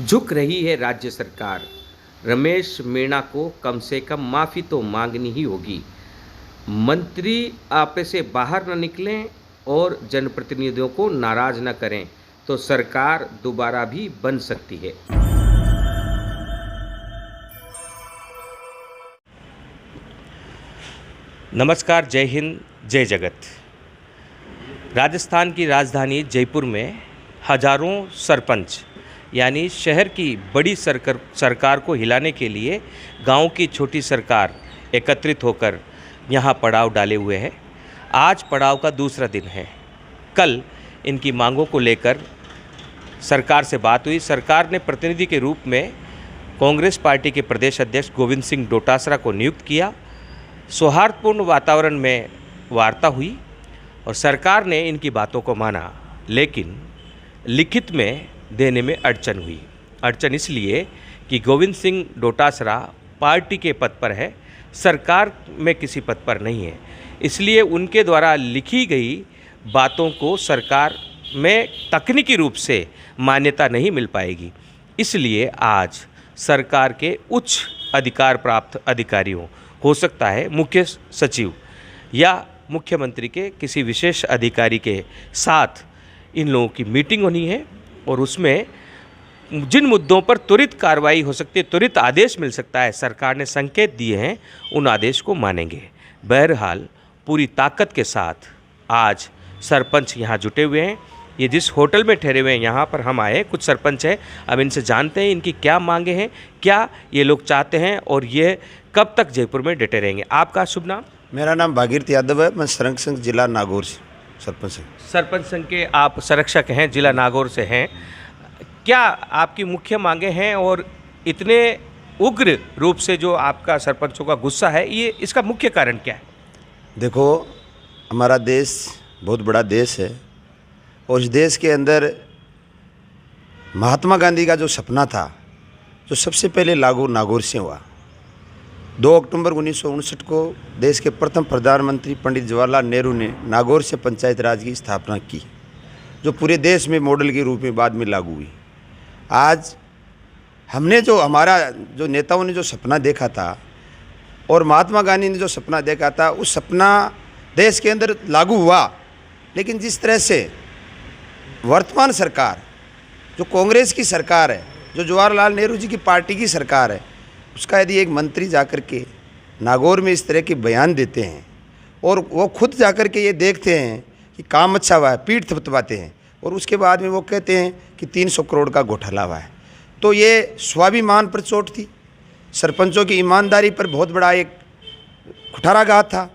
झुक रही है राज्य सरकार। रमेश मीणा को कम से कम माफ़ी तो मांगनी ही होगी। मंत्री आपे से बाहर न निकलें और जनप्रतिनिधियों को नाराज न करें तो सरकार दोबारा भी बन सकती है। नमस्कार, जय हिंद, जय जगत। राजस्थान की राजधानी जयपुर में हजारों सरपंच यानी शहर की बड़ी सरकार को हिलाने के लिए गांव की छोटी सरकार एकत्रित होकर यहां पड़ाव डाले हुए है। आज पड़ाव का दूसरा दिन है। कल इनकी मांगों को लेकर सरकार से बात हुई। सरकार ने प्रतिनिधि के रूप में कांग्रेस पार्टी के प्रदेश अध्यक्ष गोविंद सिंह डोटासरा को नियुक्त किया। सौहार्दपूर्ण वातावरण में वार्ता हुई और सरकार ने इनकी बातों को माना, लेकिन लिखित में देने में अड़चन हुई। अड़चन इसलिए कि गोविंद सिंह डोटासरा पार्टी के पद पर है, सरकार में किसी पद पर नहीं है। इसलिए उनके द्वारा लिखी गई बातों को सरकार में तकनीकी रूप से मान्यता नहीं मिल पाएगी। इसलिए आज सरकार के उच्च अधिकार प्राप्त अधिकारियों, हो सकता है मुख्य सचिव या मुख्यमंत्री के किसी विशेष अधिकारी के साथ इन लोगों की मीटिंग होनी है और उसमें जिन मुद्दों पर त्वरित कार्रवाई हो सकती है, त्वरित आदेश मिल सकता है, सरकार ने संकेत दिए हैं, उन आदेश को मानेंगे। बहरहाल पूरी ताकत के साथ आज सरपंच यहाँ जुटे हुए हैं। ये जिस होटल में ठहरे हुए हैं, यहाँ पर हम आए, कुछ सरपंच हैं, अब इनसे जानते हैं इनकी क्या मांगे हैं, क्या ये लोग चाहते हैं और ये कब तक जयपुर में डटे रहेंगे। आपका शुभ नाम? मेरा नाम भागीरथ यादव है। मैं संरक्षक संघ जिला नागौर से सरपंच हूँ। सरपंच संघ के आप संरक्षक हैं, जिला नागौर से हैं। क्या आपकी मुख्य मांगे हैं और इतने उग्र रूप से जो आपका सरपंचों का गुस्सा है, ये इसका मुख्य कारण क्या है? देखो, हमारा देश बहुत बड़ा देश है और इस देश के अंदर महात्मा गांधी का जो सपना था, जो सबसे पहले लागू नागौर से हुआ। 2 अक्टूबर 1959 को देश के प्रथम प्रधानमंत्री पंडित जवाहरलाल नेहरू ने नागौर से पंचायत राज की स्थापना की, जो पूरे देश में मॉडल के रूप में बाद में लागू हुई। आज हमने हमारा नेताओं ने जो सपना देखा था और महात्मा गांधी ने जो सपना देखा था, उस सपना देश के अंदर लागू हुआ। लेकिन जिस तरह से वर्तमान सरकार, जो कांग्रेस की सरकार है, जो जवाहरलाल नेहरू जी की पार्टी की सरकार है, उसका यदि एक मंत्री जाकर के नागौर में इस तरह के बयान देते हैं और वो खुद जाकर के ये देखते हैं कि काम अच्छा हुआ है, पीठ थपथपाते हैं और उसके बाद में वो कहते हैं कि 300 करोड़ का घोटाला हुआ है, तो ये स्वाभिमान पर चोट थी। सरपंचों की ईमानदारी पर बहुत बड़ा एक कुठाराघात था।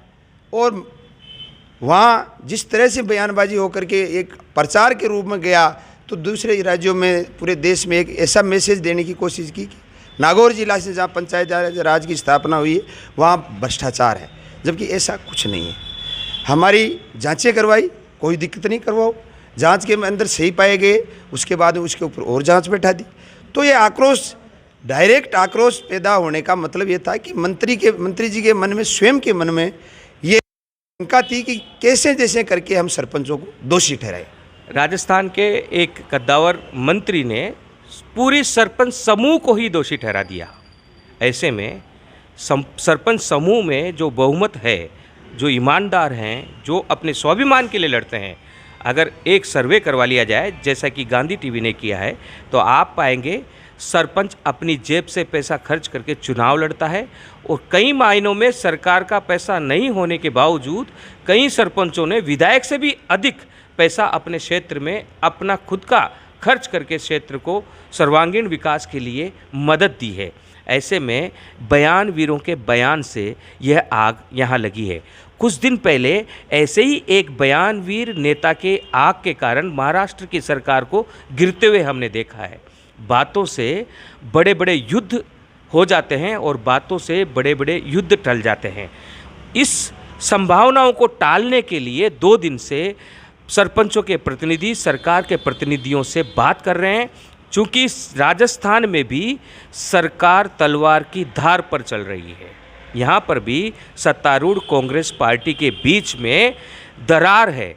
और वहाँ जिस तरह से बयानबाजी होकर के एक प्रचार के रूप में गया, तो दूसरे राज्यों में, पूरे देश में एक ऐसा मैसेज देने की कोशिश की कि नागौर जिला से जहाँ पंचायत राज की स्थापना हुई है वहाँ भ्रष्टाचार है, जबकि ऐसा कुछ नहीं है। हमारी जांचें करवाई, कोई दिक्कत नहीं, करवाओ, जांच के अंदर सही पाए गए, उसके बाद उसके ऊपर और जांच बैठा दी। तो ये आक्रोश, डायरेक्ट आक्रोश पैदा होने का मतलब ये था कि मंत्री जी के मन में, स्वयं के मन में ये शंका थी कि कैसे जैसे करके हम सरपंचों को दोषी ठहराए। राजस्थान के एक कद्दावर मंत्री ने पूरी सरपंच समूह को ही दोषी ठहरा दिया। ऐसे में सरपंच समूह में जो बहुमत है, जो ईमानदार हैं, जो अपने स्वाभिमान के लिए लड़ते हैं, अगर एक सर्वे करवा लिया जाए जैसा कि गांधी टीवी ने किया है, तो आप पाएंगे सरपंच अपनी जेब से पैसा खर्च करके चुनाव लड़ता है और कई मायनों में सरकार का पैसा नहीं होने के बावजूद कई सरपंचों ने विधायक से भी अधिक पैसा अपने क्षेत्र में अपना खुद का खर्च करके क्षेत्र को सर्वांगीण विकास के लिए मदद दी है। ऐसे में बयान वीरों के बयान से यह आग यहाँ लगी है। कुछ दिन पहले ऐसे ही एक बयानवीर नेता के आग के कारण महाराष्ट्र की सरकार को गिरते हुए हमने देखा है। बातों से बड़े बड़े युद्ध हो जाते हैं और बातों से बड़े बड़े युद्ध टल जाते हैं। इस संभावनाओं को टालने के लिए 2 दिन से सरपंचों के प्रतिनिधि सरकार के प्रतिनिधियों से बात कर रहे हैं, चूँकि राजस्थान में भी सरकार तलवार की धार पर चल रही है। यहाँ पर भी सत्तारूढ़ कांग्रेस पार्टी के बीच में दरार है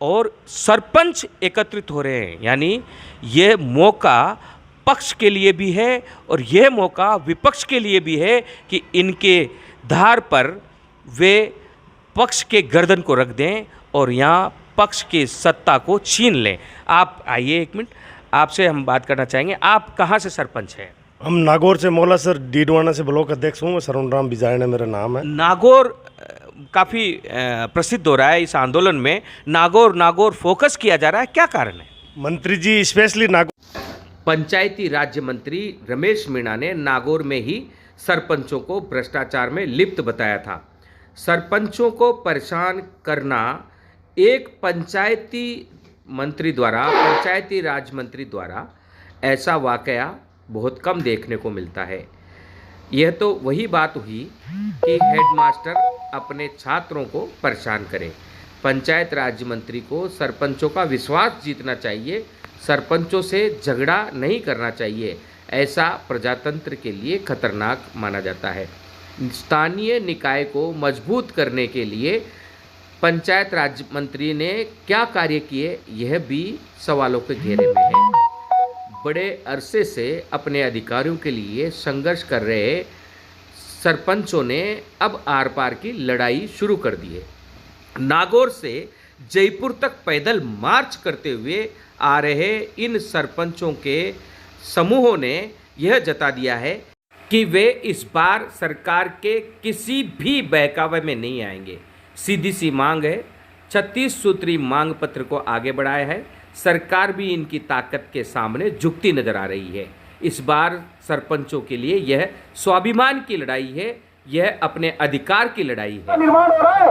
और सरपंच एकत्रित हो रहे हैं, यानी ये मौका पक्ष के लिए भी है और यह मौका विपक्ष के लिए भी है कि इनके धार पर वे पक्ष के गर्दन को रख दें और यहाँ पक्ष की सत्ता को छीन लें। आप आइए एक मिनट, आपसे हम बात करना चाहेंगे। आप कहाँ से सरपंच हैं? हम नागौर से मौला सर डीडवाना से ब्लॉक अध्यक्ष हूँ। सरवण राम बिजायन मेरा नाम है। नागौर काफ़ी प्रसिद्ध हो रहा है इस आंदोलन में। नागौर फोकस किया जा रहा है, क्या कारण है? मंत्री जी स्पेशली नागौर पंचायती राज्य मंत्री रमेश मीणा ने नागौर में ही सरपंचों को भ्रष्टाचार में लिप्त बताया था। सरपंचों को परेशान करना एक पंचायती राज मंत्री द्वारा ऐसा वाकया बहुत कम देखने को मिलता है। यह तो वही बात हुई कि हेडमास्टर अपने छात्रों को परेशान करे। पंचायत राज्य मंत्री को सरपंचों का विश्वास जीतना चाहिए, सरपंचों से झगड़ा नहीं करना चाहिए। ऐसा प्रजातंत्र के लिए खतरनाक माना जाता है। स्थानीय निकाय को मजबूत करने के लिए पंचायत राज्य मंत्री ने क्या कार्य किए, यह भी सवालों के घेरे में है। बड़े अरसे से अपने अधिकारों के लिए संघर्ष कर रहे सरपंचों ने अब आर पार की लड़ाई शुरू कर दी है। नागौर से जयपुर तक पैदल मार्च करते हुए आ रहे इन सरपंचों के समूहों ने यह जता दिया है कि वे इस बार सरकार के किसी भी बहकावे में नहीं आएंगे। सीधी सी मांग है, 36 सूत्री मांग पत्र को आगे बढ़ाया है। सरकार भी इनकी ताकत के सामने झुकती नजर आ रही है। इस बार सरपंचों के लिए यह स्वाभिमान की लड़ाई है, यह अपने अधिकार की लड़ाई है। निर्माण हो रहा है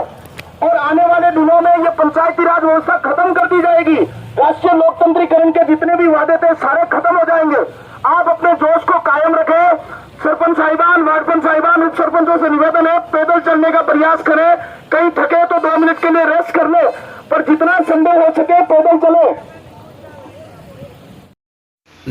और आने वाले दिनों में यह पंचायती राज व्यवस्था खत्म कर दी जाएगी। राष्ट्रीय लोकतंत्रीकरण के जितने भी वादे थे सारे खत्म हो जाएंगे। आप अपने जोश को कायम रखें। सरपंच साहिबान, वार्ड पंच साहिबान, उप सरपंचों से निवेदन है, पैदल चलने का प्रयास करें। कहीं थके तो 2 मिनट के लिए रेस्ट कर ले, पर जितना संभव हो सके पैदल चले।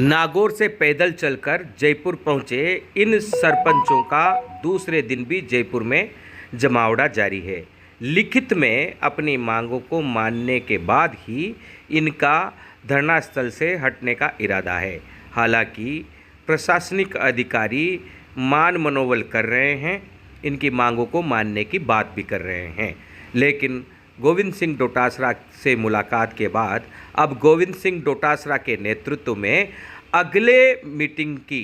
नागौर से पैदल चलकर जयपुर पहुंचे इन सरपंचों का दूसरे दिन भी जयपुर में जमावड़ा जारी है। लिखित में अपनी मांगों को मानने के बाद ही इनका धरना स्थल से हटने का इरादा है। हालांकि प्रशासनिक अधिकारी मान मनोबल कर रहे हैं, इनकी मांगों को मानने की बात भी कर रहे हैं। लेकिन गोविंद सिंह डोटासरा से मुलाकात के बाद अब गोविंद सिंह डोटासरा के नेतृत्व में अगले मीटिंग की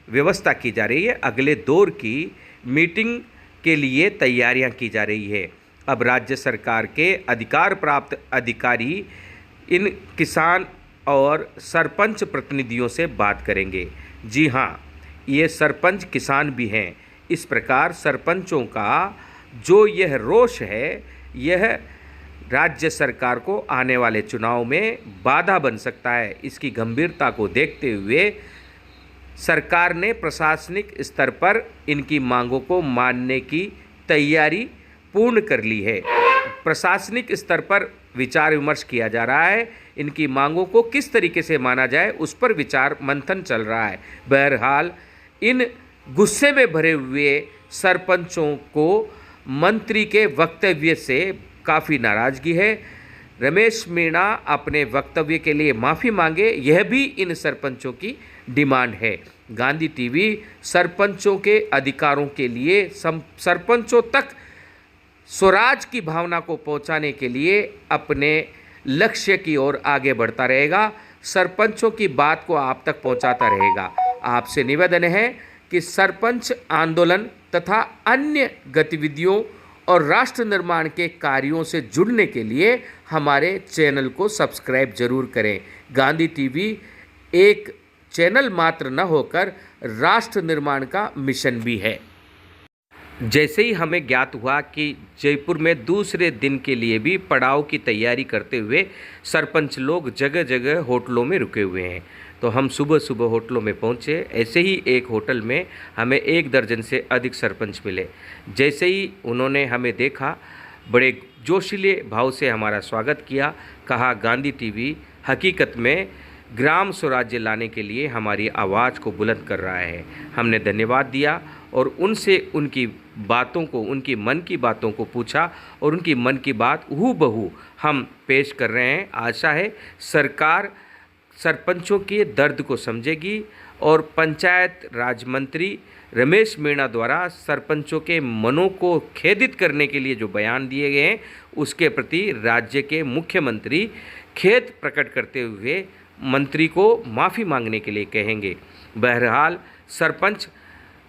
व्यवस्था की जा रही है। अगले दौर की मीटिंग के लिए तैयारियां की जा रही है। अब राज्य सरकार के अधिकार प्राप्त अधिकारी इन किसान और सरपंच प्रतिनिधियों से बात करेंगे। जी हाँ, ये सरपंच किसान भी हैं। इस प्रकार सरपंचों का जो यह रोष है, यह राज्य सरकार को आने वाले चुनाव में बाधा बन सकता है। इसकी गंभीरता को देखते हुए सरकार ने प्रशासनिक स्तर पर इनकी मांगों को मानने की तैयारी पूर्ण कर ली है। प्रशासनिक स्तर पर विचार विमर्श किया जा रहा है। इनकी मांगों को किस तरीके से माना जाए उस पर विचार मंथन चल रहा है। बहरहाल इन गुस्से में भरे हुए सरपंचों को मंत्री के वक्तव्य से काफ़ी नाराज़गी है। रमेश मीणा अपने वक्तव्य के लिए माफ़ी मांगे, यह भी इन सरपंचों की डिमांड है। गांधी टीवी सरपंचों के अधिकारों के लिए सरपंचों तक स्वराज की भावना को पहुंचाने के लिए अपने लक्ष्य की ओर आगे बढ़ता रहेगा। सरपंचों की बात को आप तक पहुंचाता रहेगा। आपसे निवेदन है कि सरपंच आंदोलन तथा अन्य गतिविधियों और राष्ट्र निर्माण के कार्यों से जुड़ने के लिए हमारे चैनल को सब्सक्राइब जरूर करें। गांधी टीवी एक चैनल मात्र न होकर राष्ट्र निर्माण का मिशन भी है। जैसे ही हमें ज्ञात हुआ कि जयपुर में दूसरे दिन के लिए भी पड़ाव की तैयारी करते हुए सरपंच लोग जगह जगह होटलों में रुके हुए हैं, तो हम सुबह सुबह होटलों में पहुंचे। ऐसे ही एक होटल में हमें 1 दर्जन से अधिक सरपंच मिले। जैसे ही उन्होंने हमें देखा, बड़े जोशीले भाव से हमारा स्वागत किया। कहा, गांधी टीवी हकीकत में ग्राम स्वराज्य लाने के लिए हमारी आवाज़ को बुलंद कर रहा है। हमने धन्यवाद दिया और उनसे उनकी बातों को, उनकी मन की बातों को पूछा और उनकी मन की बात हूबहू हम पेश कर रहे हैं। आशा है सरकार सरपंचों के दर्द को समझेगी और पंचायत राज मंत्री रमेश मीणा द्वारा सरपंचों के मनों को खेदित करने के लिए जो बयान दिए गए हैं उसके प्रति राज्य के मुख्यमंत्री खेद प्रकट करते हुए मंत्री को माफ़ी मांगने के लिए कहेंगे। बहरहाल सरपंच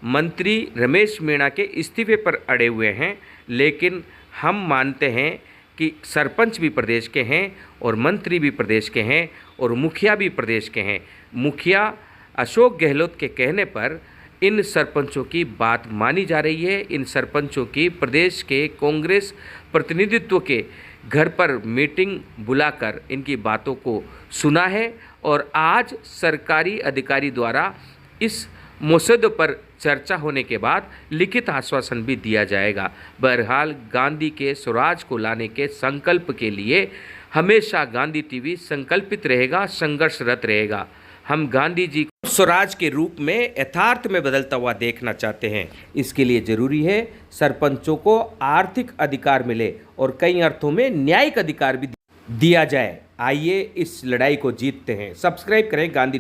मंत्री रमेश मीणा के इस्तीफे पर अड़े हुए हैं, लेकिन हम मानते हैं कि सरपंच भी प्रदेश के हैं और मंत्री भी प्रदेश के हैं और मुखिया भी प्रदेश के हैं। मुखिया अशोक गहलोत के कहने पर इन सरपंचों की बात मानी जा रही है। इन सरपंचों की प्रदेश के कांग्रेस प्रतिनिधित्व के घर पर मीटिंग बुलाकर इनकी बातों को सुना है और आज सरकारी अधिकारी द्वारा इस मसौदे पर चर्चा होने के बाद लिखित आश्वासन भी दिया जाएगा। बहरहाल गांधी के स्वराज को लाने के संकल्प के लिए हमेशा गांधी टीवी संकल्पित रहेगा, संघर्षरत रहेगा। हम गांधी जी को स्वराज के रूप में यथार्थ में बदलता हुआ देखना चाहते हैं। इसके लिए जरूरी है सरपंचों को आर्थिक अधिकार मिले और कई अर्थों में न्यायिक अधिकार भी दिया जाए। आइए इस लड़ाई को जीतते हैं। सब्सक्राइब करें गांधी